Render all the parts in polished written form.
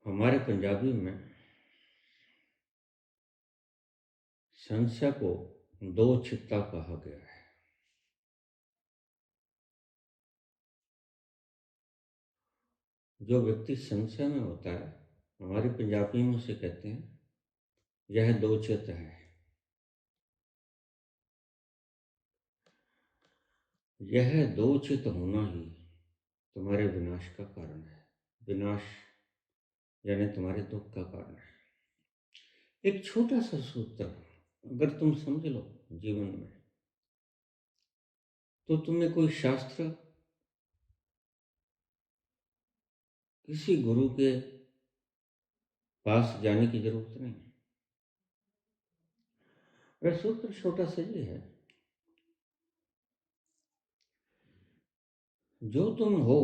हमारे पंजाबी में संशय को दो चित्ता कहा गया है। जो व्यक्ति संशय में होता है, हमारे पंजाबी में उसे कहते हैं यह दो चित्त है। यह दो चित्त होना ही तुम्हारे विनाश का कारण है। विनाश यानी तुम्हारे दुख का कारण है। एक छोटा सा सूत्र अगर तुम समझ लो जीवन में, तो तुम्हें कोई शास्त्र, किसी गुरु के पास जाने की जरूरत नहीं। वह सूत्र छोटा सा ये है, जो तुम हो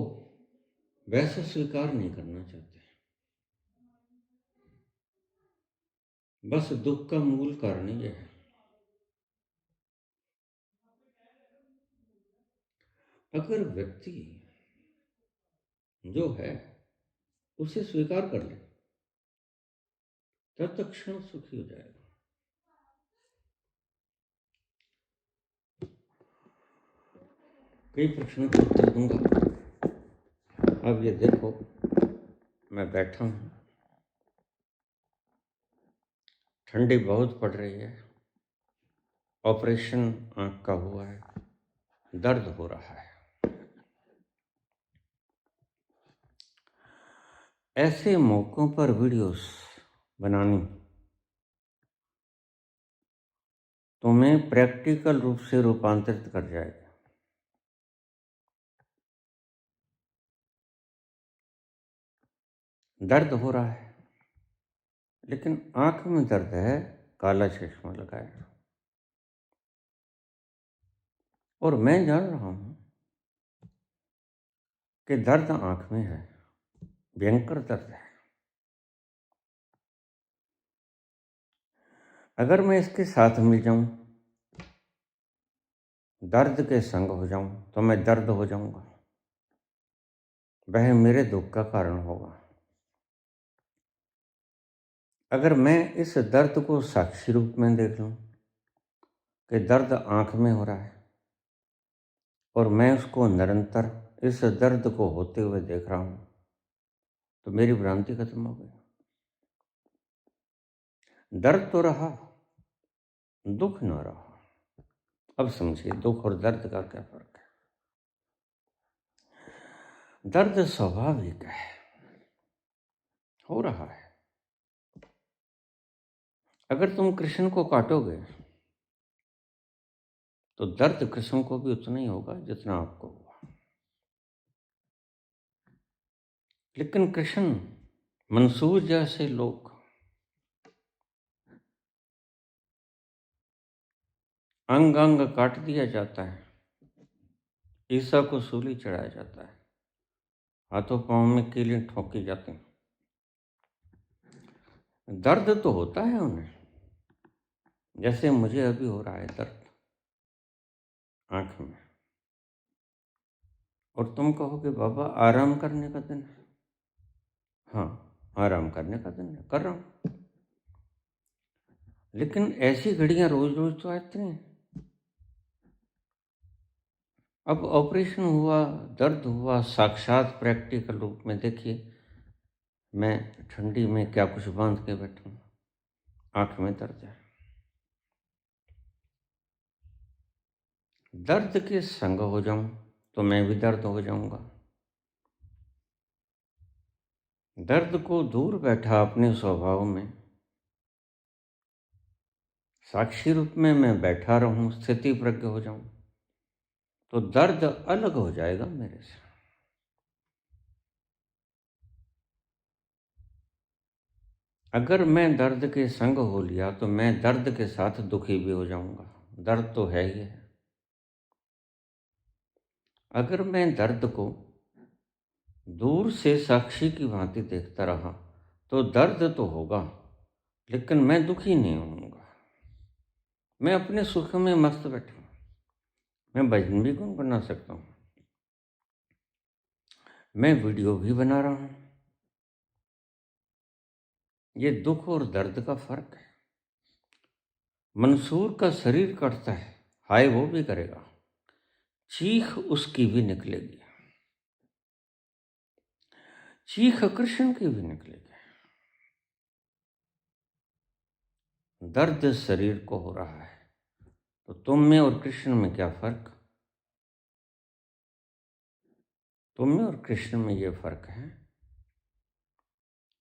वैसा स्वीकार नहीं करना चाहते। बस दुख का मूल कारण यह है। अगर व्यक्ति जो है उसे स्वीकार कर ले, तब तक क्षण सुखी हो जाएगा। कई प्रश्नों का उत्तर दूंगा। अब ये देखो, मैं बैठा हूं, ठंडी बहुत पड़ रही है, ऑपरेशन आंख का हुआ है, दर्द हो रहा है। ऐसे मौकों पर वीडियोस बनानी तुम्हें प्रैक्टिकल रूप से रूपांतरित कर जाएगा। दर्द हो रहा है, लेकिन आंख में दर्द है, काला चश्मा लगाए, और मैं जान रहा हूं कि दर्द आंख में है, भयंकर दर्द है। अगर मैं इसके साथ मिल जाऊं, दर्द के संग हो जाऊं, तो मैं दर्द हो जाऊंगा। वह मेरे दुख का कारण होगा। अगर मैं इस दर्द को साक्षी रूप में देख लूं कि दर्द आंख में हो रहा है, और मैं उसको निरंतर इस दर्द को होते हुए देख रहा हूं, तो मेरी भ्रांति खत्म हो गई। दर्द तो रहा, दुख न रहा। अब समझिए दुख और दर्द का क्या फर्क है। दर्द स्वाभाविक है, हो रहा है। अगर तुम कृष्ण को काटोगे तो दर्द कृष्ण को भी उतना ही होगा जितना आपको हुआ। लेकिन कृष्ण, मंसूर जैसे लोग, अंग अंग काट दिया जाता है, ईसा को सूली चढ़ाया जाता है, हाथों पांव में कीलें ठोकी जाती हैं। दर्द तो होता है उन्हें, जैसे मुझे अभी हो रहा है दर्द आंख में। और तुम कहोगे बाबा आराम करने का दिन है। हाँ, आराम करने का दिन है, कर रहा हूं। लेकिन ऐसी घड़ियां रोज रोज तो आती हैं। अब ऑपरेशन हुआ, दर्द हुआ, साक्षात प्रैक्टिकल रूप में देखिए, मैं ठंडी में क्या कुछ बांध के बैठा हूं, आंख में दर्द है। दर्द के संग हो जाऊं तो मैं भी दर्द हो जाऊंगा। दर्द को दूर बैठा अपने स्वभाव में साक्षी रूप में मैं बैठा रहूं, स्थिति प्रज्ञ हो जाऊं, तो दर्द अलग हो जाएगा मेरे से। अगर मैं दर्द के संग हो लिया तो मैं दर्द के साथ दुखी भी हो जाऊंगा। दर्द तो है ही है। अगर मैं दर्द को दूर से साक्षी की भांति देखता रहा तो दर्द तो होगा, लेकिन मैं दुखी नहीं होऊंगा। मैं अपने सुख में मस्त बैठा हूं। मैं भजन भी गुनगुना सकता हूं, मैं वीडियो भी बना रहा हूं, ये दुख और दर्द का फर्क है। मंसूर का शरीर कटता है, हाय वो भी करेगा, चीख उसकी भी निकलेगी, चीख कृष्ण की भी निकलेगी। दर्द शरीर को हो रहा है, तो तुम में और कृष्ण में क्या फर्क? तुम में और कृष्ण में ये फर्क है,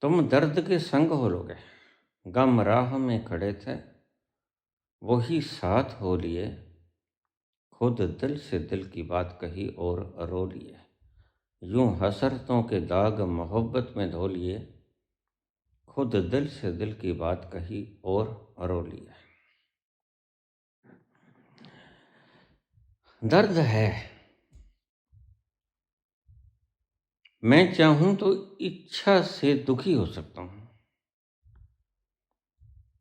तुम दर्द के संग हो लोगे, गम राह में खड़े थे, वही साथ हो लिए, खुद दिल से दिल की बात कही और रो लिए, यूं हसरतों के दाग मोहब्बत में धो लिए, खुद दिल से दिल की बात कही और रो लिए। दर्द है, मैं चाहूं तो इच्छा से दुखी हो सकता हूं,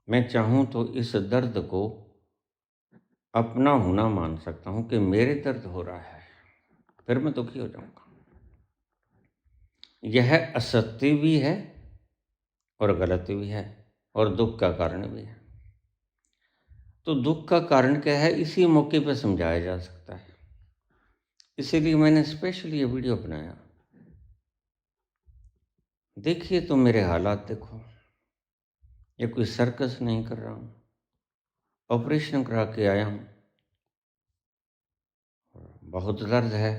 मैं चाहूं तो इस दर्द को अपना होना मान सकता हूं कि मेरे दर्द हो रहा है, फिर मैं दुखी हो जाऊंगा। यह असत्य भी है और गलत भी है और दुख का कारण भी है। तो दुख का कारण क्या है, इसी मौके पर समझाया जा सकता है, इसीलिए मैंने स्पेशली ये वीडियो बनाया। देखिए तो मेरे हालात देखो, ये कोई सर्कस नहीं कर रहा हूँ, ऑपरेशन करा के आया हूँ, बहुत दर्द है,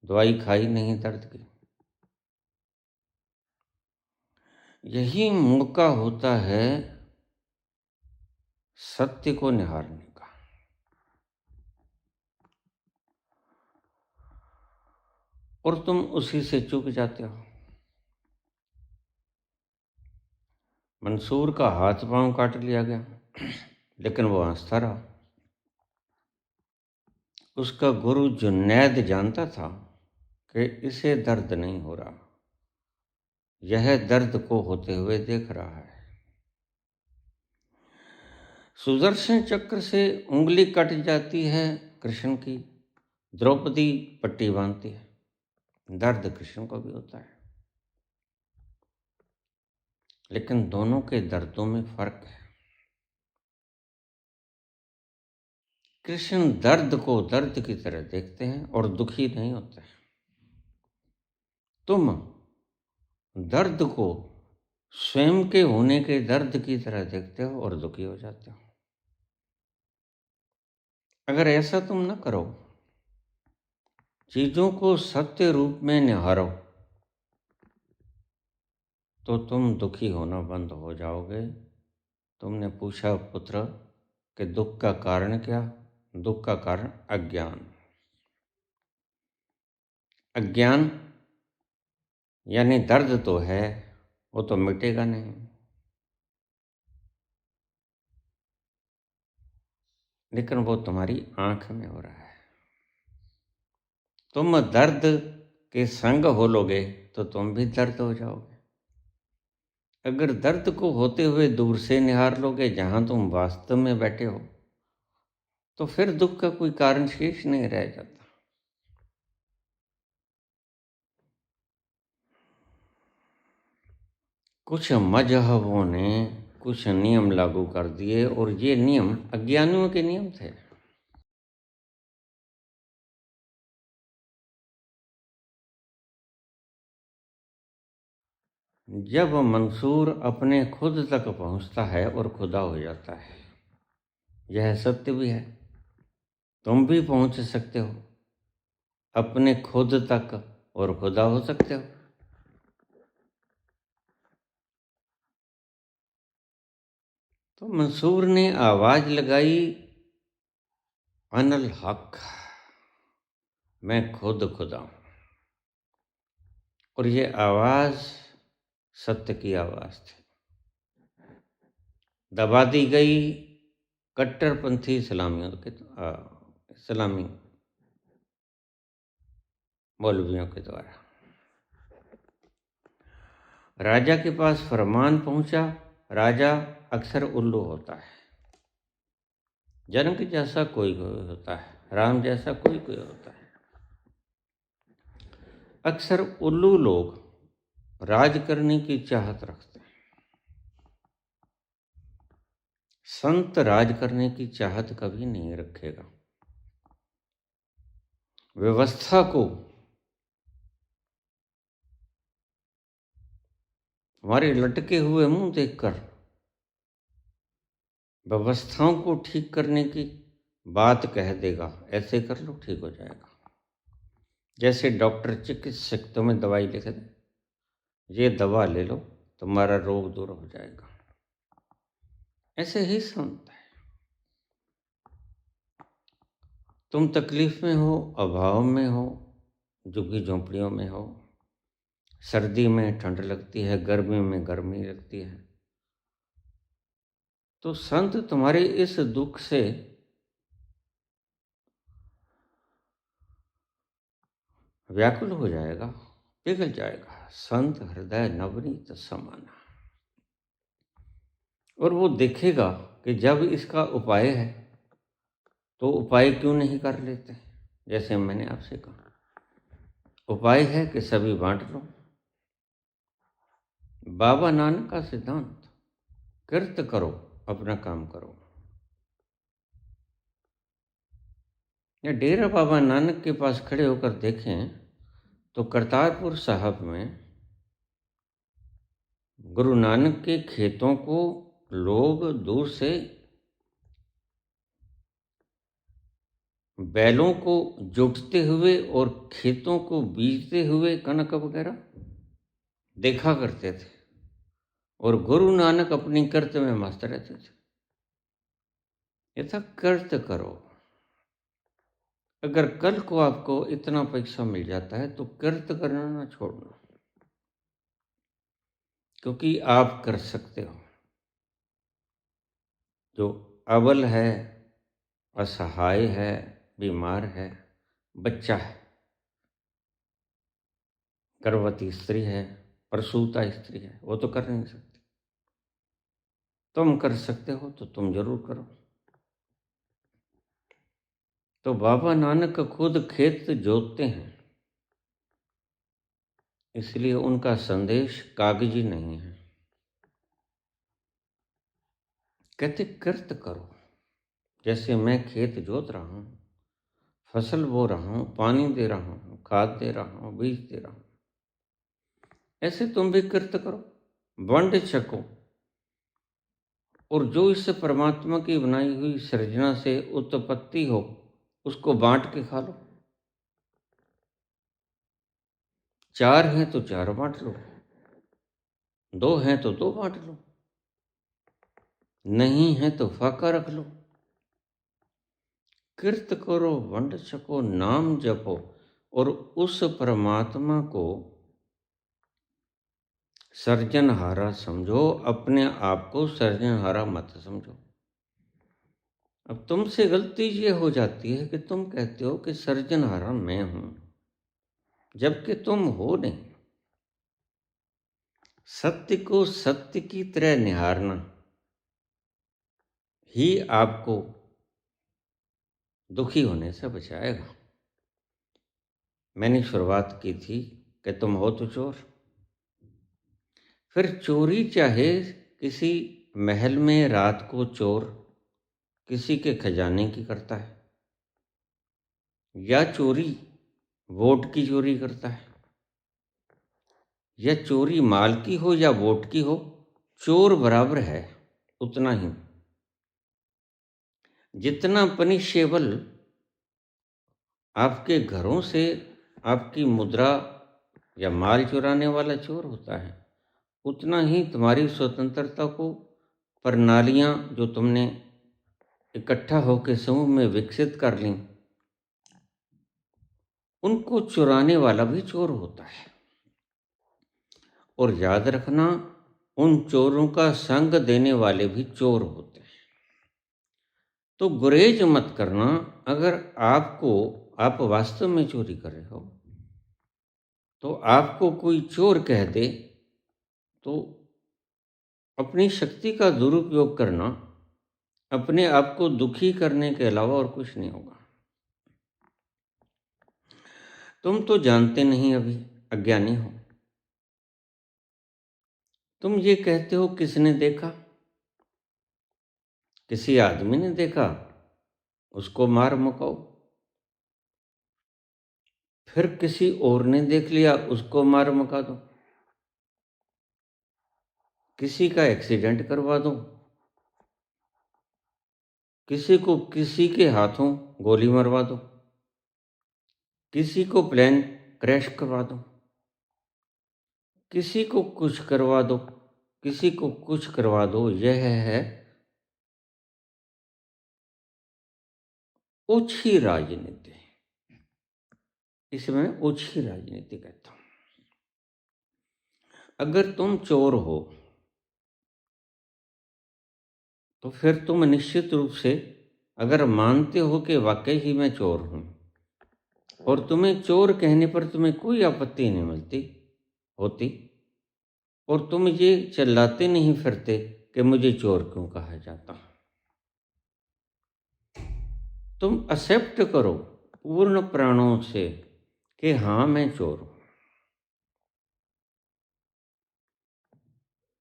दवाई खाई नहीं दर्द की। यही मौका होता है सत्य को निहारने का। और तुम उसी से चूक जाते हो। मंसूर का हाथ पांव काट लिया गया, लेकिन वो हंसता रहा। उसका गुरु जुनैद जानता था कि इसे दर्द नहीं हो रहा, यह दर्द को होते हुए देख रहा है। सुदर्शन चक्र से उंगली कट जाती है कृष्ण की, द्रौपदी पट्टी बांधती है, दर्द कृष्ण को भी होता है, लेकिन दोनों के दर्दों में फर्क है। कृष्ण दर्द को दर्द की तरह देखते हैं और दुखी नहीं होते। तुम दर्द को स्वयं के होने के दर्द की तरह देखते हो और दुखी हो जाते हो। अगर ऐसा तुम न करो, चीजों को सत्य रूप में निहारो, तो तुम दुखी होना बंद हो जाओगे। तुमने पूछा पुत्र कि दुख का कारण क्या? दुख का कारण अज्ञान। अज्ञान यानी दर्द तो है, वो तो मिटेगा नहीं, लेकिन वो तुम्हारी आंख में हो रहा है। तुम दर्द के संग हो लोगे तो तुम भी दर्द हो जाओगे। अगर दर्द को होते हुए दूर से निहार लोगे, जहां तुम वास्तव में बैठे हो, तो फिर दुख का कोई कारण शेष नहीं रह जाता। कुछ मजहबों ने कुछ नियम लागू कर दिए और ये नियम अज्ञानियों के नियम थे। जब मंसूर अपने खुद तक पहुंचता है और खुदा हो जाता है, यह सत्य भी है। तुम भी पहुंच सकते हो अपने खुद तक और खुदा हो सकते हो। तो मंसूर ने आवाज लगाई, अनल हक, मैं खुद खुदा हूं। और ये आवाज सत्य की आवाज थी। दबा दी गई कट्टरपंथी इस्लामी मौलवियों के द्वारा। राजा के पास फरमान पहुंचा। राजा अक्सर उल्लू होता है, जनक जैसा कोई कोई होता है, राम जैसा कोई कोई होता है। अक्सर उल्लू लोग राज करने की चाहत रखते हैं। संत राज करने की चाहत कभी नहीं रखेगा। व्यवस्था को हमारे लटके हुए मुंह देखकर व्यवस्थाओं को ठीक करने की बात कह देगा, ऐसे कर लो ठीक हो जाएगा। जैसे डॉक्टर चिकित्सक तुम्हें दवाई लिख दे, ये दवा ले लो तुम्हारा रोग दूर हो जाएगा, ऐसे ही संत है। तुम तकलीफ में हो, अभाव में हो, झुग्गी झोंपड़ियों में हो, सर्दी में ठंड लगती है, गर्मी में गर्मी लगती है, तो संत तुम्हारे इस दुख से व्याकुल हो जाएगा, पिघल जाएगा। संत हृदय नवनीत समाना। और वो देखेगा कि जब इसका उपाय है तो उपाय क्यों नहीं कर लेते। जैसे मैंने आपसे कहा, उपाय है कि सभी बांट लो। बाबा नानक का सिद्धांत, कृत करो, अपना काम करो। या डेरा बाबा नानक के पास खड़े होकर देखें तो करतारपुर साहब में गुरु नानक के खेतों को लोग दूर से बैलों को जोतते हुए और खेतों को बीजते हुए कनक वगैरह देखा करते थे, और गुरु नानक अपनी कृत में मस्त रहते थे। यथा कृत करो। अगर कल को आपको इतना पैसा मिल जाता है तो कृत करना ना छोड़ना, क्योंकि आप कर सकते हो। जो अबल है, असहाय है, बीमार है, बच्चा है, गर्भवती स्त्री है, प्रसूता स्त्री है, वो तो कर नहीं सकती। तुम कर सकते हो तो तुम जरूर करो। तो बाबा नानक खुद खेत जोतते हैं, इसलिए उनका संदेश कागजी नहीं है। कहते कृत करो। जैसे मैं खेत जोत रहा हूँ, फसल बो रहा हूँ, पानी दे रहा हूँ, खाद दे रहा हूँ, बीज दे रहा हूँ, ऐसे तुम भी कृत करो, बंड छको। और जो इस परमात्मा की बनाई हुई सृजना से उत्पत्ति हो उसको बांट के खा लो। 4 हैं तो 4 बांट लो, 2 हैं तो 2 बांट लो, नहीं है तो फाका रख लो। कृत करो, वंड छको, नाम जपो, और उस परमात्मा को सर्जनहारा समझो, अपने आप को सर्जनहारा मत समझो। अब तुमसे गलती ये हो जाती है कि तुम कहते हो कि सर्जनहारा मैं हूं, जबकि तुम हो नहीं। सत्य को सत्य की तरह निहारना ही आपको दुखी होने से बचाएगा। मैंने शुरुआत की थी कि तुम हो तो चोर। फिर चोरी चाहे किसी महल में रात को चोर किसी के खजाने की करता है, या चोरी वोट की चोरी करता है, या चोरी माल की हो या वोट की हो, चोर बराबर है उतना ही। जितना पनिशेबल आपके घरों से आपकी मुद्रा या माल चुराने वाला चोर होता है, उतना ही तुम्हारी स्वतंत्रता को प्रणालियां जो तुमने इकट्ठा होकर समूह में विकसित कर ली, उनको चुराने वाला भी चोर होता है। और याद रखना, उन चोरों का संग देने वाले भी चोर होते हैं। तो गुरेज मत करना। अगर आप वास्तव में चोरी कर रहे हो तो आपको कोई चोर कह दे तो अपनी शक्ति का दुरुपयोग करना अपने आप को दुखी करने के अलावा और कुछ नहीं होगा। तुम तो जानते नहीं, अभी अज्ञानी हो। तुम ये कहते हो किसने देखा, किसी आदमी ने देखा, उसको मार मुकाओ। फिर किसी और ने देख लिया, उसको मार मुका दो। किसी का एक्सीडेंट करवा दो, किसी को किसी के हाथों गोली मरवा दो, किसी को प्लेन क्रैश करवा दो, किसी को कुछ करवा दो, किसी को कुछ करवा दो। यह है ओछी राजनीति। इसमें ओछी राजनीति कहता हूं। अगर तुम चोर हो तो फिर तुम निश्चित रूप से अगर मानते हो कि वाकई ही मैं चोर हूं और तुम्हें चोर कहने पर तुम्हें कोई आपत्ति नहीं मिलती होती और तुम ये चिल्लाते नहीं फिरते कि मुझे चोर क्यों कहा जाता, तुम एक्सेप्ट करो पूर्ण प्राणों से कि हाँ मैं चोर हूं,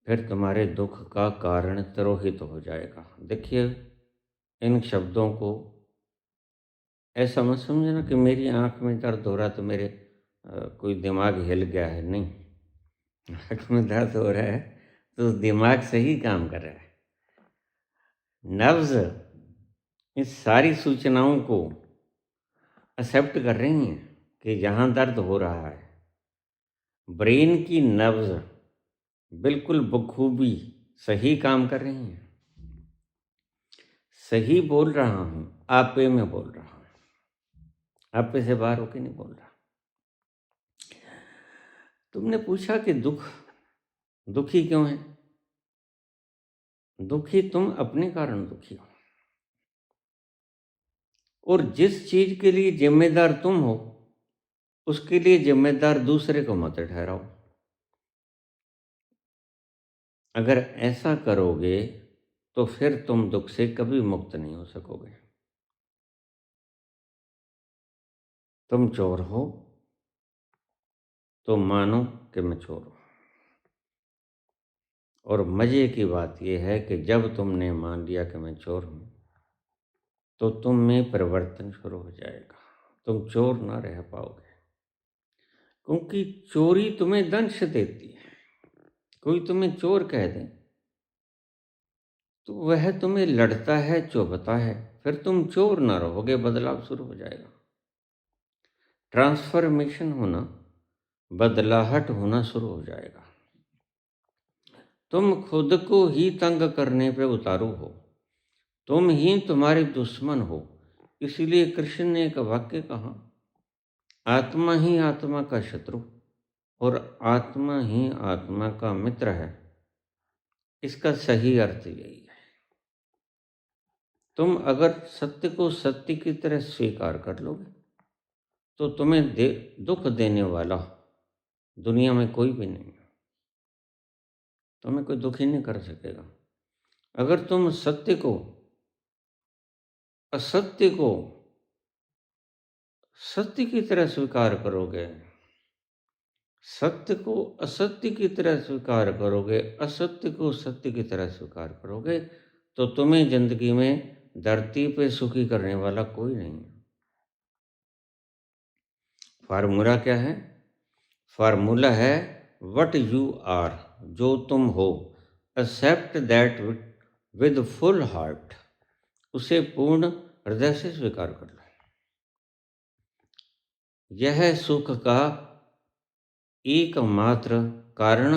फिर तुम्हारे दुख का कारण तिरोहित हो जाएगा। देखिए, इन शब्दों को ऐसा मत समझना कि मेरी आंख में दर्द हो रहा तो मेरे कोई दिमाग हिल गया है। नहीं, आंख में दर्द हो रहा है तो दिमाग सही काम कर रहा है। नर्व्स इस सारी सूचनाओं को एक्सेप्ट कर रही हैं कि यहाँ दर्द हो रहा है। ब्रेन की नर्व्स बिल्कुल बखूबी सही काम कर रही हैं। सही बोल रहा हूँ, आपे में बोल रहा हूँ, आपे से बाहर होके नहीं बोल रहा। तुमने पूछा कि दुखी क्यों है? दुखी तुम अपने कारण दुखी हो, और जिस चीज के लिए जिम्मेदार तुम हो उसके लिए जिम्मेदार दूसरे को मत ठहराओ। अगर ऐसा करोगे तो फिर तुम दुख से कभी मुक्त नहीं हो सकोगे। तुम चोर हो तो मानो कि मैं चोर हूं। और मजे की बात यह है कि जब तुमने मान लिया कि मैं चोर हूं तो तुम में परिवर्तन शुरू हो जाएगा। तुम चोर ना रह पाओगे, क्योंकि चोरी तुम्हें दंश देती है। कोई तुम्हें चोर कह दे तो वह तुम्हें लड़ता है, चुभता है, फिर तुम चोर ना रहोगे, बदलाव शुरू हो जाएगा। ट्रांसफॉर्मेशन होना, बदलाहट होना शुरू हो जाएगा। तुम खुद को ही तंग करने पे उतारू हो, तुम ही तुम्हारे दुश्मन हो। इसीलिए कृष्ण ने एक वाक्य कहा, आत्मा ही आत्मा का शत्रु और आत्मा ही आत्मा का मित्र है। इसका सही अर्थ यही है। तुम अगर सत्य को सत्य की तरह स्वीकार कर लोगे तो तुम्हें दुख देने वाला दुनिया में कोई भी नहीं, तुम्हें कोई दुखी नहीं कर सकेगा। अगर तुम सत्य को असत्य को सत्य की तरह स्वीकार करोगे, सत्य को असत्य की तरह स्वीकार करोगे, असत्य को सत्य की तरह स्वीकार करोगे, तो तुम्हें जिंदगी में धरती पे सुखी करने वाला कोई नहीं है। फार्मूला क्या है? फार्मूला है वट यू आर, जो तुम हो, accept that with full heart, उसे पूर्ण हृदय से स्वीकार कर लो। यह सुख का एकमात्र कारण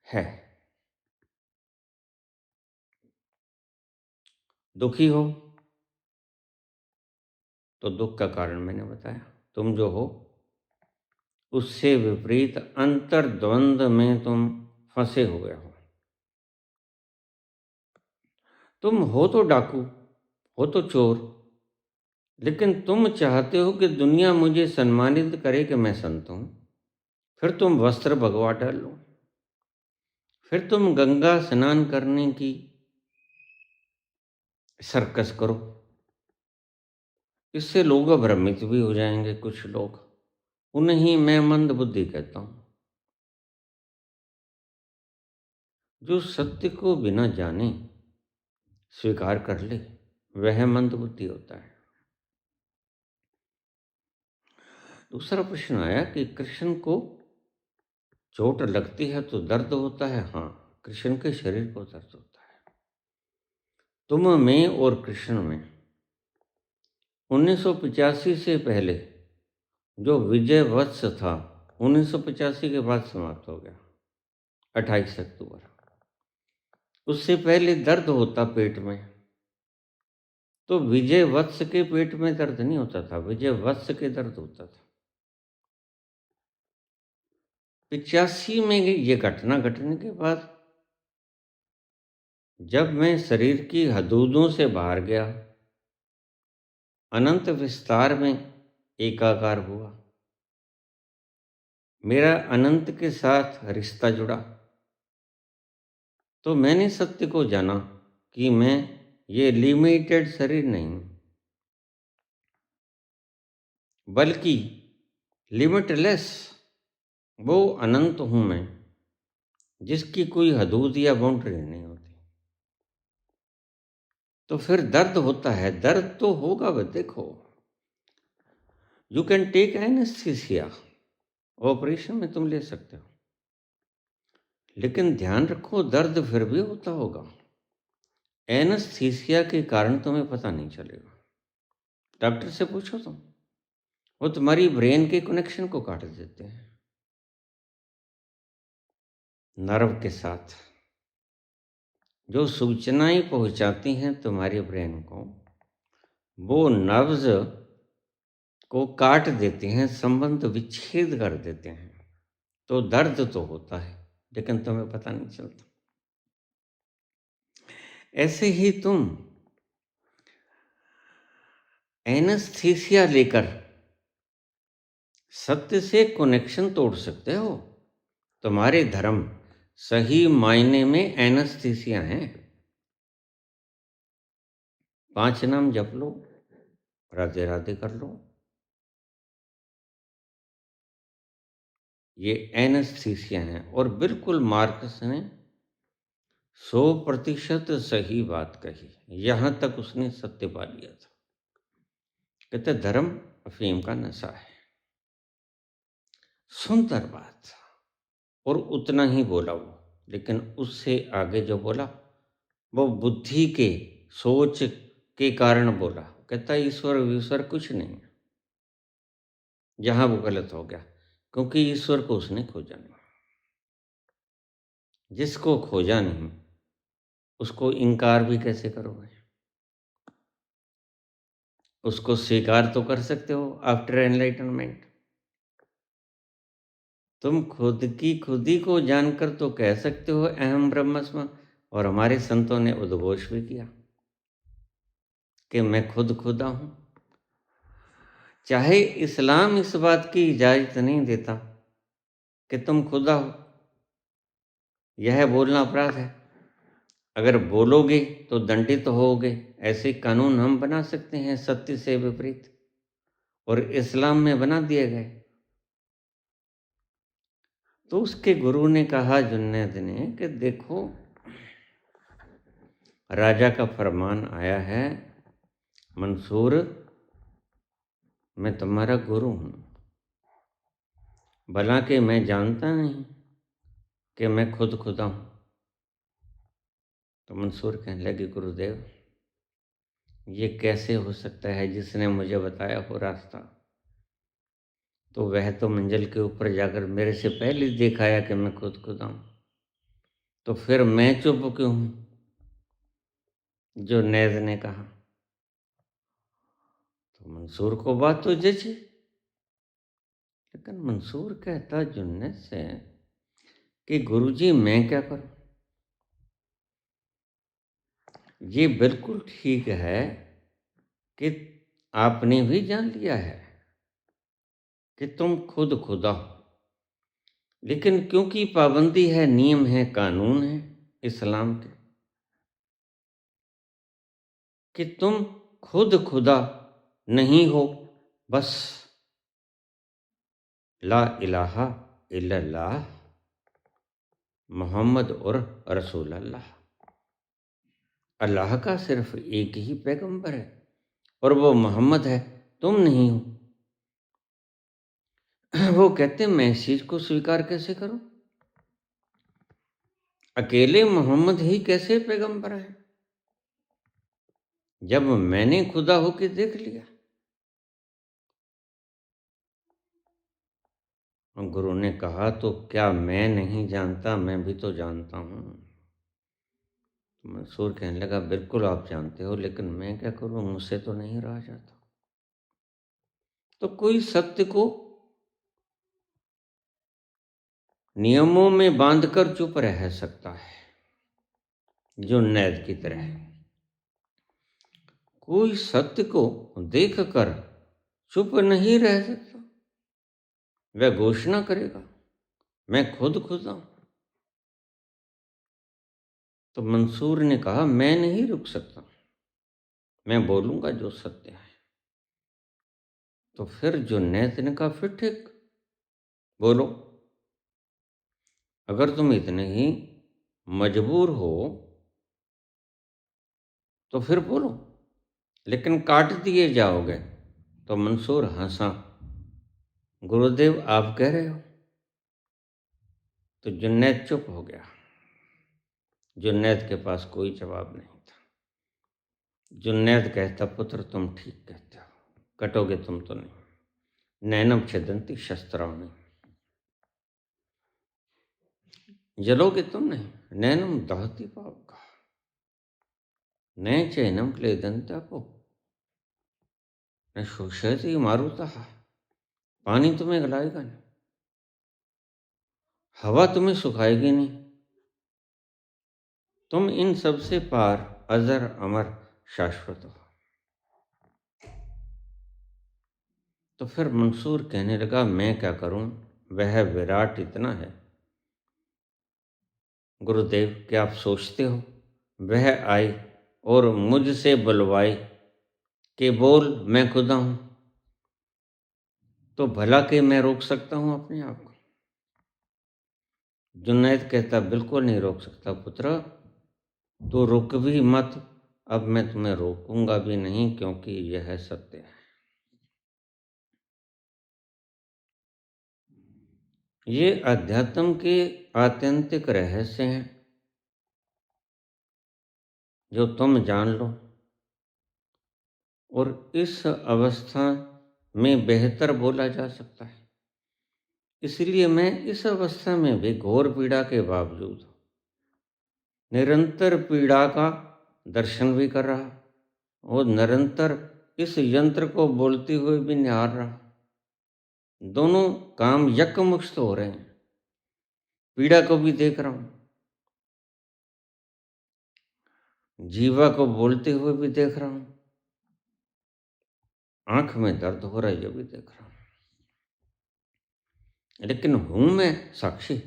है। दुखी हो तो दुख का कारण मैंने बताया। तुम जो हो उससे विपरीत अंतर्द्वंद में तुम फंसे हुए हो। तुम हो तो डाकू, हो तो चोर, लेकिन तुम चाहते हो कि दुनिया मुझे सम्मानित करे कि मैं संत हूं। फिर तुम वस्त्र भगवा डाल लो, फिर तुम गंगा स्नान करने की सर्कस करो। इससे लोग भ्रमित भी हो जाएंगे कुछ लोग, उन्हें मैं मंद बुद्धि कहता हूं। जो सत्य को बिना जाने स्वीकार कर ले वह मंदबुद्धि होता है। दूसरा प्रश्न आया कि कृष्ण को चोट लगती है तो दर्द होता है। हाँ, कृष्ण के शरीर को दर्द होता है। तुम में और कृष्ण में 1985 से पहले जो विजय वत्स था 1985 के बाद समाप्त हो गया 28 अक्टूबर। उससे पहले दर्द होता पेट में, तो विजय वत्स के पेट में दर्द नहीं होता था, विजय वत्स के दर्द होता था। 85 में ये घटना घटने के बाद जब मैं शरीर की हदूदों से बाहर गया, अनंत विस्तार में एकाकार हुआ, मेरा अनंत के साथ रिश्ता जुड़ा, तो मैंने सत्य को जाना कि मैं ये लिमिटेड शरीर नहीं बल्कि लिमिटलेस वो अनंत हूं मैं, जिसकी कोई हदूद या बाउंड्री नहीं होती। तो फिर दर्द होता है, दर्द तो होगा। वह देखो, you can take anaesthesia, operation में तुम ले सकते हो, लेकिन ध्यान रखो दर्द फिर भी होता होगा। एनेस्थीसिया के कारण तुम्हें पता नहीं चलेगा। डॉक्टर से पूछो तुम, वो तुम्हारी ब्रेन के कनेक्शन को काट देते हैं नर्व के साथ, जो सूचनाएं पहुंचाती हैं तुम्हारे ब्रेन को, वो नर्व्स को काट देते हैं, संबंध विच्छेद कर देते हैं। तो दर्द तो होता है लेकिन तुम्हें पता नहीं चलता। ऐसे ही तुम एनेस्थीसिया लेकर सत्य से कनेक्शन तोड़ सकते हो। तुम्हारे धर्म सही मायने में एनेस्थीसिया हैं। 5 नाम जप लो, राधे राधे कर लो, ये एनेस्थीसिया हैं। और बिल्कुल मार्कस ने 100% सही बात कही, यहां तक उसने सत्य पा लिया था। कहते धर्म अफीम का नशा है। सुंदर बात, और उतना ही बोला वो, लेकिन उससे आगे जो बोला वो बुद्धि के सोच के कारण बोला। कहता ईश्वर ईश्वर कुछ नहीं है। जहां वो गलत हो गया, क्योंकि ईश्वर को उसने खोजा नहीं। जिसको खोजा नहीं उसको इनकार भी कैसे करोगे? उसको स्वीकार तो कर सकते हो आफ्टर एनलाइटनमेंट। तुम खुद ही को जानकर तो कह सकते हो अहम ब्रह्मस्म, और हमारे संतों ने उद्घोष भी किया कि मैं खुद खुदा हूं। चाहे इस्लाम इस बात की इजाजत नहीं देता कि तुम खुदा हो, यह बोलना अपराध है। अगर बोलोगे तो दंडित होगे। ऐसे कानून हम बना सकते हैं सत्य से विपरीत, और इस्लाम में बना दिए गए। तो उसके गुरु ने कहा जुन्नैद ने कि देखो, राजा का फरमान आया है, मंसूर मैं तुम्हारा गुरु हूं, भला कि मैं जानता नहीं कि मैं खुद खुदा हूं। तो मंसूर कहने लगे गुरुदेव, ये कैसे हो सकता है? जिसने मुझे बताया हो रास्ता, तो वह तो मंजिल के ऊपर जाकर मेरे से पहले दिखाया कि मैं खुद खुदा हूं, तो फिर मैं चुप क्यों हूं? जो नैद ने कहा। तो मंसूर को बात तो जची, लेकिन मंसूर कहता जुन्नैद से कि गुरुजी मैं क्या करूं? ये बिल्कुल ठीक है कि आपने भी जान लिया है कि तुम खुद खुदा हो, लेकिन क्योंकि पाबंदी है, नियम है, कानून है इस्लाम के कि तुम खुद खुदा नहीं हो, बस ला इलाहा इल्लल्लाह मोहम्मद और रसूल अल्लाह। अल्लाह का सिर्फ एक ही पैगंबर है और वो मोहम्मद है, तुम नहीं हो। वो कहते हैं मैं इस चीज को स्वीकार कैसे करूं? अकेले मोहम्मद ही कैसे पैगंबर है जब मैंने खुदा होके देख लिया? गुरु ने कहा तो क्या मैं नहीं जानता, मैं भी तो जानता हूं। मंसूर कहने लगा बिल्कुल आप जानते हो, लेकिन मैं क्या करूं, मुझसे तो नहीं रहा जाता। तो कोई सत्य को नियमों में बांधकर चुप रह सकता है, जो नैद की तरह है। कोई सत्य को देखकर चुप नहीं रह सकता, वह घोषणा करेगा मैं खुद खुदा हूं। तो मंसूर ने कहा मैं नहीं रुक सकता, मैं बोलूंगा जो सत्य है। तो फिर जुनैद ने कहा फिर ठीक, बोलो। अगर तुम इतने ही मजबूर हो तो फिर बोलो, लेकिन काट दिए जाओगे। तो मंसूर हंसा, गुरुदेव आप कह रहे हो? तो जुनैद चुप हो गया। जुनैद के पास कोई जवाब नहीं था। जुनैद कहता पुत्र तुम ठीक कहते हो, कटोगे तुम तो नहीं, नैनम छिदंती शस्त्राणि, जलोगे तुम नहीं, नैनम दहती पावका, न चैनम क्लेदंतापो, न शोषयति मारुतः, पानी तुम्हें गलाएगा नहीं, हवा तुम्हें सुखाएगी नहीं, तुम इन सब से पार अजर अमर शाश्वत हो। तो फिर मंसूर कहने लगा मैं क्या करूं, वह विराट इतना है। गुरुदेव क्या आप सोचते हो वह आई और मुझसे बुलवाई कि बोल मैं खुदा हूं, तो भला के मैं रोक सकता हूं अपने आप को? जुनैद कहता बिल्कुल नहीं रोक सकता पुत्र, तो रुक भी मत, अब मैं तुम्हें रोकूंगा भी नहीं, क्योंकि यह सत्य है। ये अध्यात्म के आत्यंतिक रहस्य हैं जो तुम जान लो, और इस अवस्था में बेहतर बोला जा सकता है। इसलिए मैं इस अवस्था में भी घोर पीड़ा के बावजूद निरंतर पीड़ा का दर्शन भी कर रहा और निरंतर इस यंत्र को बोलते हुए भी निहार रहा। दोनों काम यकमुश्त हो रहे हैं, पीड़ा को भी देख रहा हूं, जीवा को बोलते हुए भी देख रहा हूं, आंख में दर्द हो रहा है ये भी देख रहा हूं, लेकिन हूं मैं साक्षी।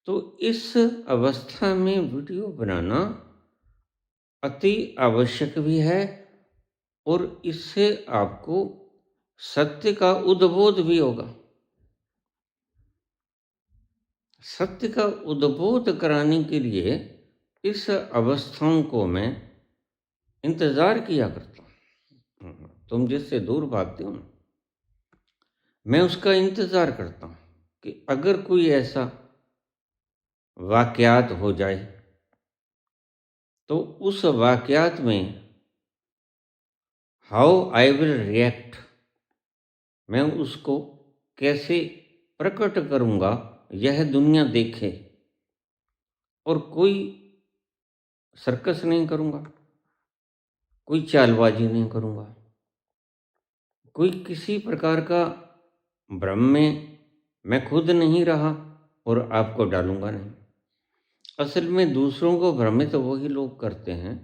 तो इस अवस्था में वीडियो बनाना अति आवश्यक भी है, और इससे आपको सत्य का उद्बोध भी होगा। सत्य का उद्बोध कराने के लिए इस अवस्थाओं को मैं इंतजार किया करता हूँ। तुम जिससे दूर भागते हो ना, मैं उसका इंतजार करता हूँ कि अगर कोई ऐसा वाकयात हो जाए तो उस वाकयात में हाउ आई विल रिएक्ट, मैं उसको कैसे प्रकट करूँगा यह दुनिया देखे, और कोई सर्कस नहीं करूँगा, कोई चालबाजी नहीं करूँगा, कोई किसी प्रकार का भ्रम में मैं खुद नहीं रहा और आपको डालूंगा नहीं। असल में दूसरों को भ्रमित तो वही लोग करते हैं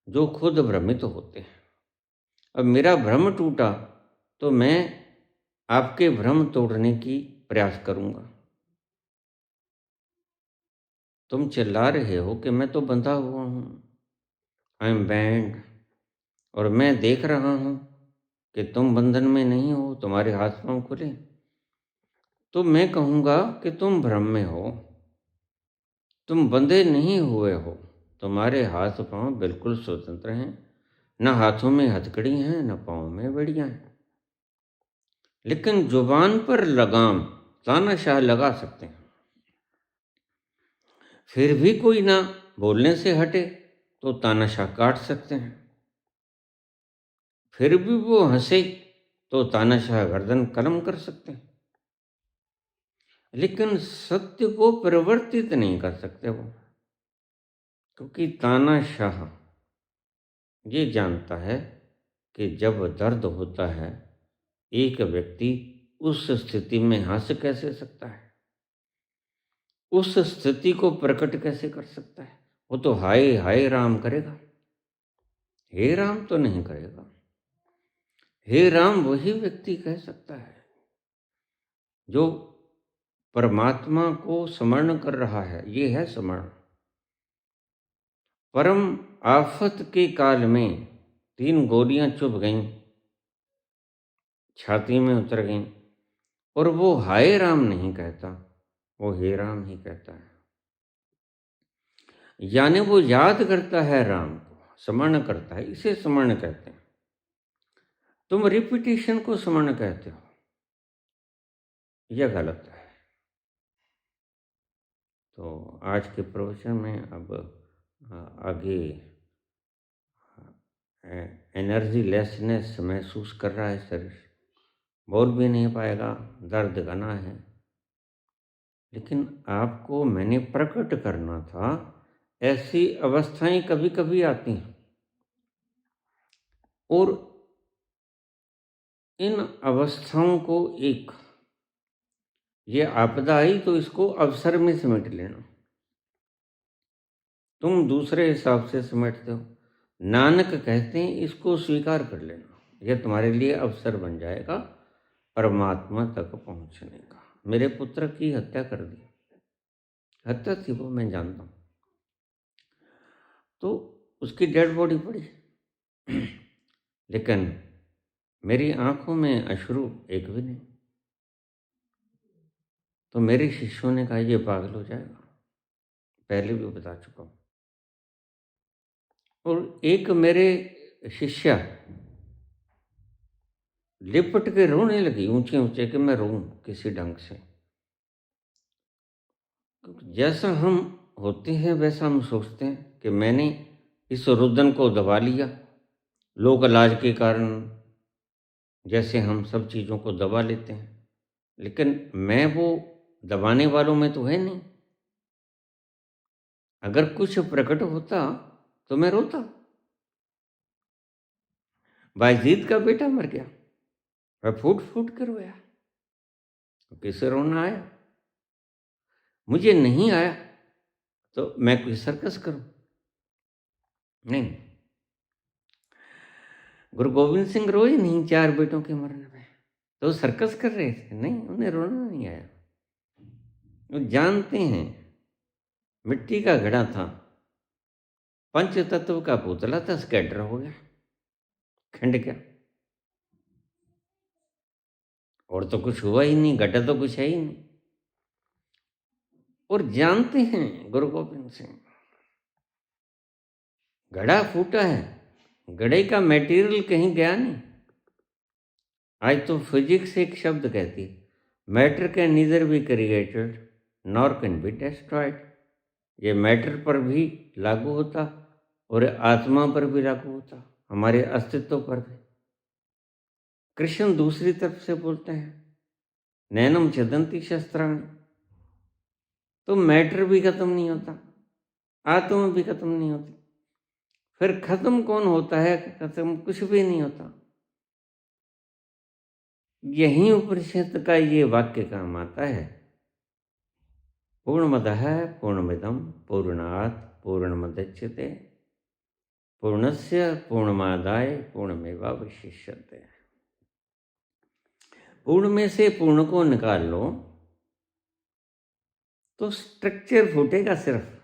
जो खुद भ्रमित होते हैं। अब मेरा भ्रम टूटा तो मैं आपके भ्रम तोड़ने की प्रयास करूंगा। तुम चिल्ला रहे हो कि मैं तो बंधा हुआ हूँ, आई एम बैंड, और मैं देख रहा हूँ कि तुम बंधन में नहीं हो, तुम्हारे हाथ पांव खुले, तो मैं कहूँगा कि तुम भ्रम में हो। तुम बंधे नहीं हुए हो, तुम्हारे हाथ पांव बिल्कुल स्वतंत्र हैं, न हाथों में हथकड़ी हैं न पाँव में बेड़ियां हैं। लेकिन जुबान पर लगाम तानाशाह लगा सकते हैं। फिर भी कोई ना बोलने से हटे तो तानाशाह काट सकते हैं। फिर भी वो हंसे तो तानाशाह गर्दन कलम कर सकते हैं। लेकिन सत्य को परिवर्तित नहीं कर सकते वो, क्योंकि तानाशाह ये जानता है कि जब दर्द होता है एक व्यक्ति उस स्थिति में हंस कैसे सकता है, उस स्थिति को प्रकट कैसे कर सकता है। वो तो हाय हाय राम करेगा, हे राम तो नहीं करेगा। हे राम वही व्यक्ति कह सकता है जो परमात्मा को स्मरण कर रहा है। ये है स्मरण। परम आफत के काल में 3 गोलियां चुभ गईं, छाती में उतर गईं, और वो हाय राम नहीं कहता, वो हे राम ही कहता है। यानी वो याद करता है राम को, स्मरण करता है। इसे स्मरण कहते हैं। तुम रिपीटिशन को स्मरण कहते हो, यह गलत है। तो आज के प्रवचन में अब आगे एनर्जी लेसनेस महसूस कर रहा है शरीर, बोल भी नहीं पाएगा, दर्द घना है। लेकिन आपको मैंने प्रकट करना था, ऐसी अवस्थाएं कभी कभी आती हैं, और इन अवस्थाओं को ये आपदा आई तो इसको अवसर में समेट लेना। तुम दूसरे हिसाब से समेटते हो। नानक कहते हैं इसको स्वीकार कर लेना, यह तुम्हारे लिए अवसर बन जाएगा परमात्मा तक पहुंचने का। मेरे पुत्र की हत्या कर दी, हत्या थी वो, मैं जानता हूं। तो उसकी डेड बॉडी पड़ी, लेकिन मेरी आंखों में अश्रु एक भी नहीं। तो मेरे शिष्यों ने कहा ये पागल हो जाएगा, पहले भी बता चुका हूं। और एक मेरे शिष्या लिपट के रोने लगी ऊंचे ऊंचे कि मैं रोऊं किसी ढंग से। जैसा हम होते हैं वैसा हम सोचते हैं कि मैंने इस रुदन को दबा लिया, लोक लाज के कारण, जैसे हम सब चीज़ों को दबा लेते हैं। लेकिन मैं वो दबाने वालों में तो है नहीं। अगर कुछ प्रकट होता तो मैं रोता। बायजीद का बेटा मर गया, मैं फूट फूट कर रोया। किसे रोना आया? मुझे नहीं आया तो मैं कोई सर्कस करूं? नहीं। गुरु गोविंद सिंह रोए नहीं 4 बेटों के मरने में, तो वो सर्कस कर रहे थे? नहीं, उन्हें रोना नहीं आया। वो जानते हैं मिट्टी का घड़ा था, पंच तत्व का पुतला था, स्कैटर हो गया, खंड गया, और तो कुछ हुआ ही नहीं, घटा तो कुछ है ही नहीं। और जानते हैं गुरु गोविंद सिंह, घड़ा फूटा है, घड़े का मटेरियल कहीं गया नहीं। आज तो फिजिक्स एक शब्द कहती है, matter can neither be created nor can be destroyed. ये मैटर पर भी लागू होता और आत्मा पर भी लागू होता, हमारे अस्तित्व पर भी। कृष्ण दूसरी तरफ से बोलते हैं, नैनम छदंती शस्त्राणी। तो मैटर भी खत्म नहीं होता, आत्मा भी खत्म नहीं होती। फिर खत्म कौन होता है? खत्म कुछ भी नहीं होता। यही उपनिषद का ये वाक्य काम आता है, पूर्णमदः पूर्णमिदं पूर्णात् पूर्णमुदच्यते पूर्णस्य पूर्णमादाय पूर्णमेवावशिष्यते। पूर्ण में से पूर्ण को निकाल लो तो स्ट्रक्चर फूटेगा। सिर्फ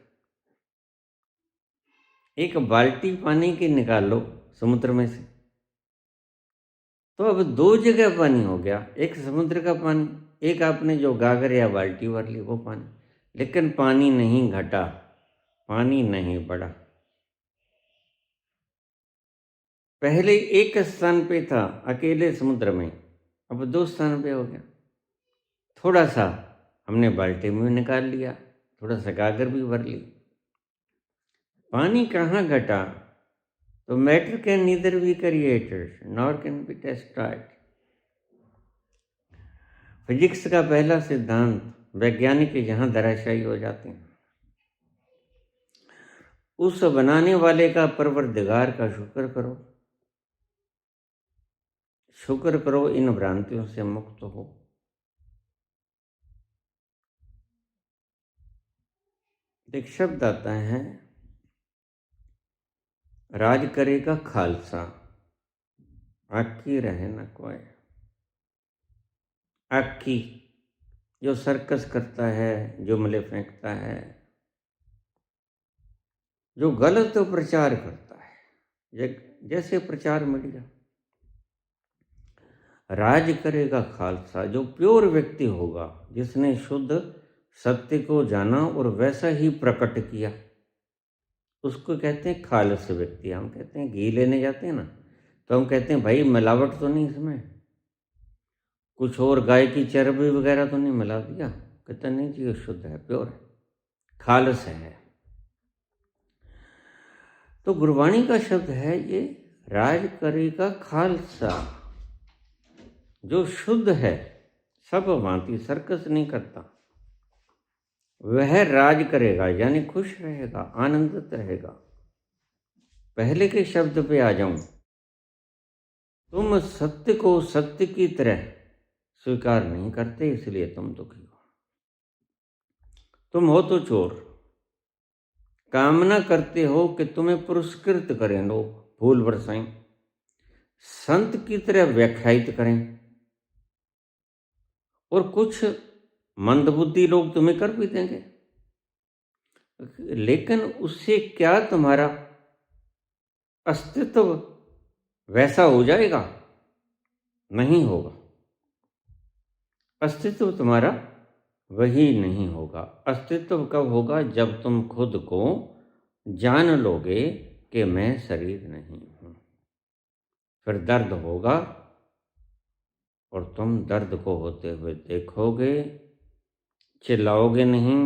एक बाल्टी पानी की निकाल लो समुद्र में से, तो अब 2 जगह पानी हो गया, एक समुद्र का पानी, एक आपने जो गागर या बाल्टी भर ली वो पानी। लेकिन पानी नहीं घटा, पानी नहीं बढ़ा। पहले एक स्थान पे था अकेले समुद्र में, अब 2 स्थान पे हो गया। थोड़ा सा हमने बाल्टी में निकाल लिया, थोड़ा सा गागर भी भर ली। पानी कहाँ घटा? तो matter can neither be created nor can be destroyed. Physics का पहला सिद्धांत वैज्ञानिक यहाँ धराशायी हो जाते हैं। उस बनाने वाले का, परवरदिगार का शुक्र करो, शुक्र करो, इन भ्रांतियों से मुक्त हो। एक शब्द आता है, राज करेगा खालसा, आकी रहे न कोई। आकी जो सर्कस करता है, जो मले फेंकता है, जो गलत प्रचार करता है, जैसे प्रचार मीडिया। राज करेगा खालसा, जो प्योर व्यक्ति होगा, जिसने शुद्ध सत्य को जाना और वैसा ही प्रकट किया, उसको कहते हैं खालस व्यक्ति। हम कहते हैं घी लेने जाते हैं ना, तो हम कहते हैं भाई मिलावट तो नहीं इसमें, कुछ और गाय की चर्बी वगैरह तो नहीं मिला दिया? कहते नहीं जी, ये शुद्ध है, प्योर है, खालस है। तो गुरबाणी का शब्द है ये, राज करेगा खालसा, जो शुद्ध है, सब भांति सर्कस नहीं करता, वह राज करेगा, यानी खुश रहेगा, आनंदित रहेगा। पहले के शब्द पे आ जाऊं, तुम सत्य को सत्य की तरह स्वीकार नहीं करते, इसलिए तुम दुखी हो। तुम हो तो चोर, कामना करते हो कि तुम्हें पुरस्कृत करें लोग, फूल बरसाएं, संत की तरह व्याख्यायित करें, और कुछ मंदबुद्धि लोग तुम्हें कर भी देंगे, लेकिन उससे क्या तुम्हारा अस्तित्व वैसा हो जाएगा? नहीं होगा। अस्तित्व तुम्हारा वही नहीं होगा। अस्तित्व कब होगा? जब तुम खुद को जान लोगे कि मैं शरीर नहीं हूं। फिर दर्द होगा और तुम दर्द को होते हुए देखोगे, चिल्लाओगे नहीं,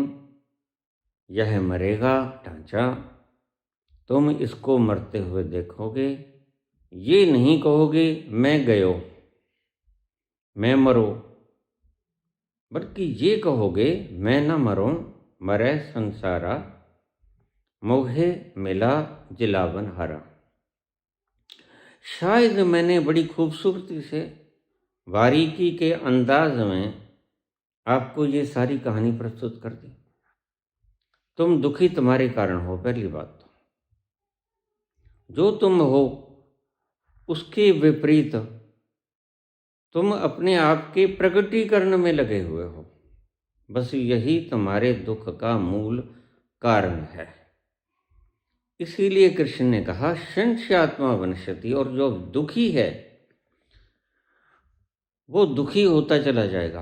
यह मरेगा ढांचा, तुम इसको मरते हुए देखोगे। ये नहीं कहोगे मैं गयो, मैं मरो, बल्कि ये कहोगे मैं न मरूं, मरे संसारा, मोहे मिला जिलावन हरा। शायद मैंने बड़ी खूबसूरती से, बारीकी के अंदाज में आपको ये सारी कहानी प्रस्तुत कर दी। तुम दुखी तुम्हारे कारण हो, पहली बात तो। जो तुम हो उसके विपरीत तुम अपने आप के प्रकटीकरण में लगे हुए हो। बस यही तुम्हारे दुख का मूल कारण है। इसीलिए कृष्ण ने कहा संशयात्मा वनशति, और जो दुखी है वो दुखी होता चला जाएगा।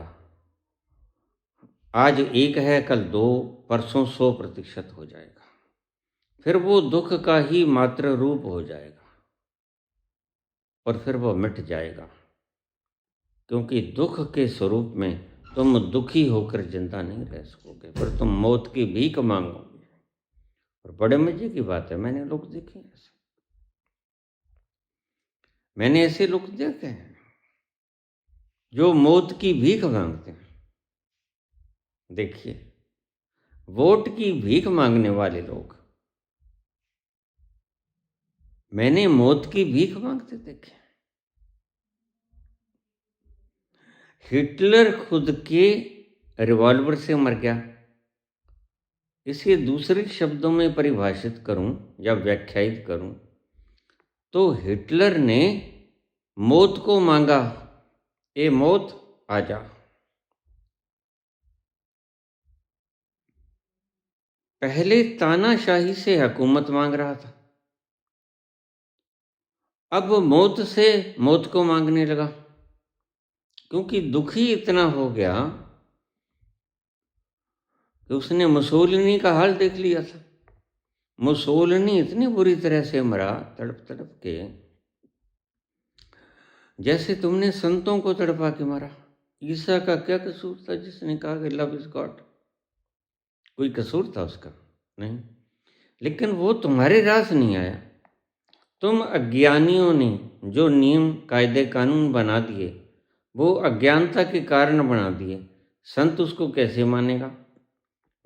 आज 1 है, कल 2, परसों 100% हो जाएगा। फिर वो दुख का ही मात्र रूप हो जाएगा और फिर वो मिट जाएगा, क्योंकि दुख के स्वरूप में तुम दुखी होकर जिंदा नहीं रह सकोगे, पर तुम मौत की भीख मांगोगे। और बड़े मजे की बात है, मैंने लोग देखे ऐसे, मैंने ऐसे लोग देखे हैं जो मौत की भीख मांगते हैं। देखिए, वोट की भीख मांगने वाले लोग मैंने मौत की भीख मांगते देखे। हिटलर खुद के रिवॉल्वर से मर गया। इसे दूसरे शब्दों में परिभाषित करूं या व्याख्यायित करूं तो हिटलर ने मौत को मांगा, ए मौत आजा। पहले तानाशाही से हुकूमत मांग रहा था, अब मौत से मौत को मांगने लगा, क्योंकि दुखी इतना हो गया कि उसने मुसोलिनी का हाल देख लिया था। मुसोलिनी इतनी बुरी तरह से मरा तड़प तड़प के, जैसे तुमने संतों को तड़पा के मारा। ईसा का क्या कसूर था जिसने कहा कि लव इज गॉड? कोई कसूर था उसका? नहीं। लेकिन वो तुम्हारे रास नहीं आया। तुम अज्ञानियों ने जो नियम कायदे कानून बना दिए, वो अज्ञानता के कारण बना दिए। संत उसको कैसे मानेगा?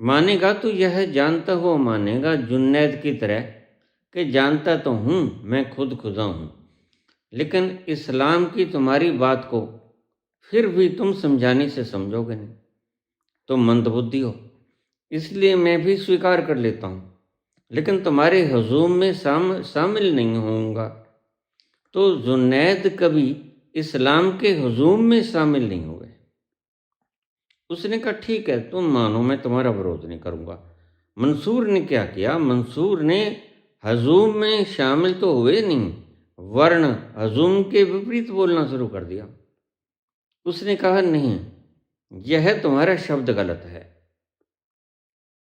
मानेगा तो यह जानता हुआ मानेगा, जुन्नैद की तरह, कि जानता तो हूँ मैं खुद खुदा हूँ, लेकिन इस्लाम की तुम्हारी बात को फिर भी तुम समझाने से समझोगे नहीं। तुम मंदबुद्धि हो, इसलिए मैं भी स्वीकार कर लेता हूँ, लेकिन तुम्हारे हजूम में शामिल नहीं होऊंगा। तो जुनैद कभी इस्लाम के हजूम में शामिल नहीं हुए। उसने कहा ठीक है, तुम मानो, मैं तुम्हारा विरोध नहीं करूंगा। मंसूर ने क्या किया? मंसूर ने हजूम में शामिल तो हुए नहीं, वर्ण हजूम के विपरीत बोलना शुरू कर दिया। उसने कहा नहीं, यह तुम्हारा शब्द गलत है।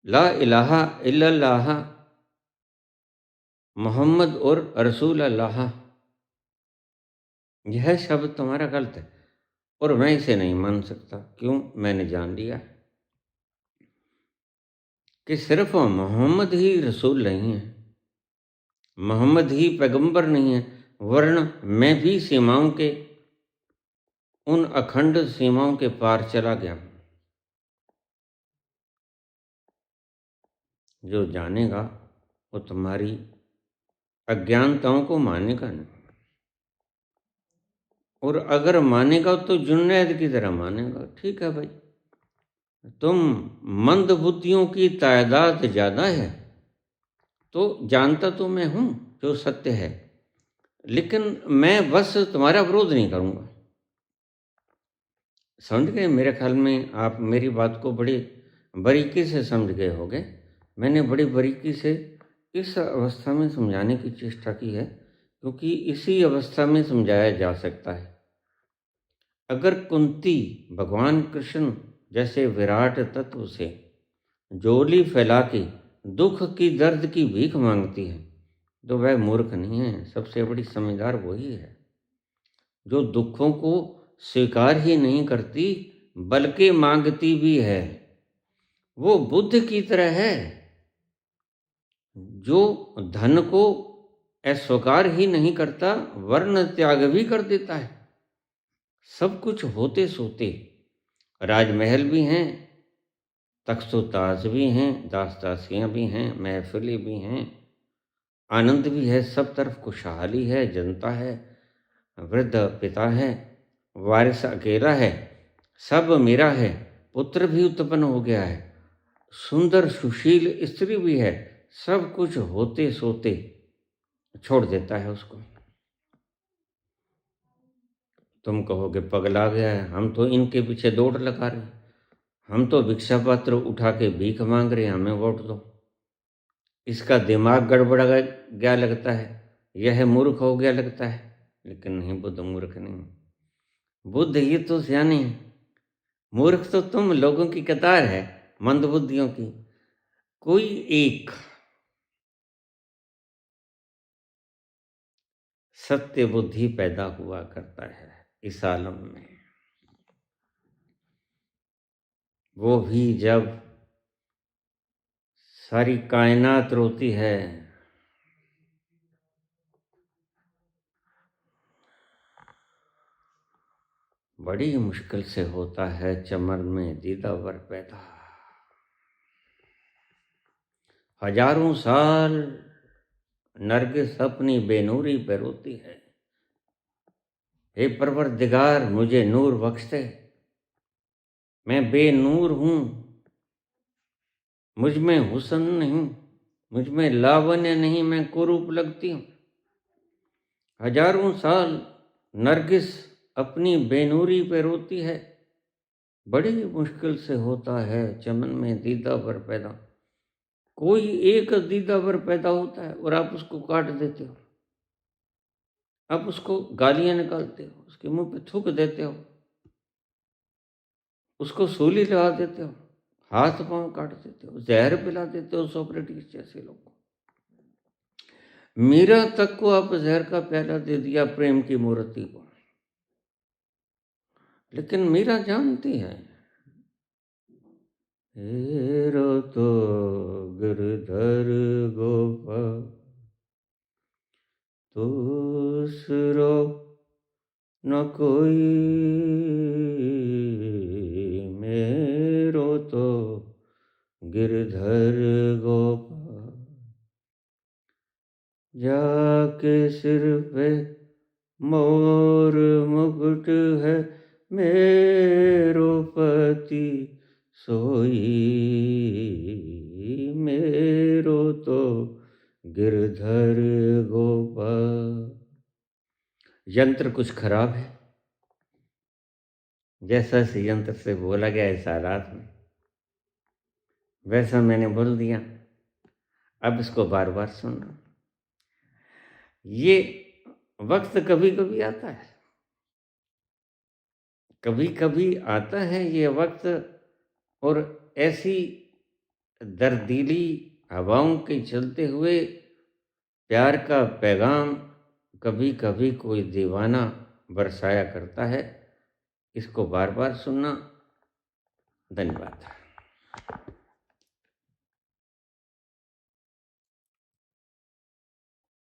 ला इलाहा इल्लल्लाह मोहम्मद और रसूल अल्लाह, यह शब्द तुम्हारा गलत है और मैं इसे नहीं मान सकता। क्यों? मैंने जान लिया कि सिर्फ मोहम्मद ही रसूल नहीं है, मोहम्मद ही पैगंबर नहीं है, वरन मैं भी सीमाओं के, उन अखंड सीमाओं के पार चला गया हूं। जो जानेगा वो तुम्हारी अज्ञानताओं को मानेगा नहीं, और अगर मानेगा तो जुन्नैद की तरह मानेगा। ठीक है भाई, तुम मंद बुद्धियों की तादाद ज़्यादा है, तो जानता तो मैं हूँ जो सत्य है, लेकिन मैं बस तुम्हारा विरोध नहीं करूँगा। समझ गए? मेरे ख्याल में आप मेरी बात को बड़ी बारीकी से समझ गए होंगे। मैंने बड़ी बारीकी से इस अवस्था में समझाने की चेष्टा की है, क्योंकि इसी अवस्था में समझाया जा सकता है। अगर कुंती भगवान कृष्ण जैसे विराट तत्व से झोली फैला के दुख की दर्द की भीख मांगती है, तो वह मूर्ख नहीं है, सबसे बड़ी समझदार वही है जो दुखों को स्वीकार ही नहीं करती बल्कि मांगती भी है। वो बुद्ध की तरह है जो धन को अस्वीकार ही नहीं करता वरन त्याग भी कर देता है। सब कुछ होते सोते, राजमहल भी हैं, तख्त-ओ-ताज भी हैं, दास-दासियाँ भी हैं, महफ़िलें भी हैं, आनंद भी है, सब तरफ खुशहाली है, जनता है, वृद्ध पिता है, वारिस अकेला है, सब मेरा है, पुत्र भी उत्पन्न हो गया है, सुंदर सुशील स्त्री भी है, सब कुछ होते सोते छोड़ देता है उसको। तुम कहोगे पगला गया है, हम तो इनके पीछे दौड़ लगा रहे हैं, हम तो भिक्षा पात्र उठा के भीख मांग रहे हैं, हमें वोट दो। इसका दिमाग गड़बड़ा गया लगता है, यह मूर्ख हो गया लगता है, लेकिन नहीं, बुद्ध मूर्ख नहीं। बुद्ध ये तो सियाने हैं, मूर्ख तो तुम लोगों की कतार है, मंदबुद्धियों की। कोई एक सत्य बुद्धि पैदा हुआ करता है इस आलम में, वो भी जब सारी कायनात रोती है, बड़ी मुश्किल से होता है चमन में दीदावर पैदा। हजारों साल नरगिस अपनी बेनूरी पे रोती है, हे परवरदिगार मुझे नूर बख्श दे, मैं बेनूर हूँ, मुझ में हुस्न नहीं, मुझ में लावण्य नहीं, मैं कुरूप लगती हूँ। हजारों साल नरगिस अपनी बेनूरी पे रोती है, बड़ी मुश्किल से होता है चमन में दीदावर पैदा। कोई एक दीदावर पैदा होता है और आप उसको काट देते हो, आप उसको गालियां निकालते हो, उसके मुंह पे थूक देते हो, उसको सूली लगा देते हो, हाथ पांव काट देते हो, जहर पिला देते हो सोक्रेटिस जैसे लोग को। मीरा तक को आप जहर का प्याला दे दिया प्रेम की मूर्ति को। लेकिन मीरा जानती है, हेरो तो गिरधर गोपाल, दूसरो न कोई, मेरो तो गिरधर गोपाल। जाके सिर पे मोर मुकुट है, मेरो पति सोई, मेरो तो गिरधर गोपाल। यंत्र कुछ खराब है, जैसा इस यंत्र से बोला गया इस हालात में, वैसा मैंने बोल दिया। अब इसको बार बार सुन रहा हूं। ये वक्त कभी कभी आता है, कभी कभी आता है ये वक्त, और ऐसी दर्दीली हवाओं के चलते हुए प्यार का पैगाम कभी कभी कोई दीवाना बरसाया करता है। इसको बार बार सुनना। धन्यवाद।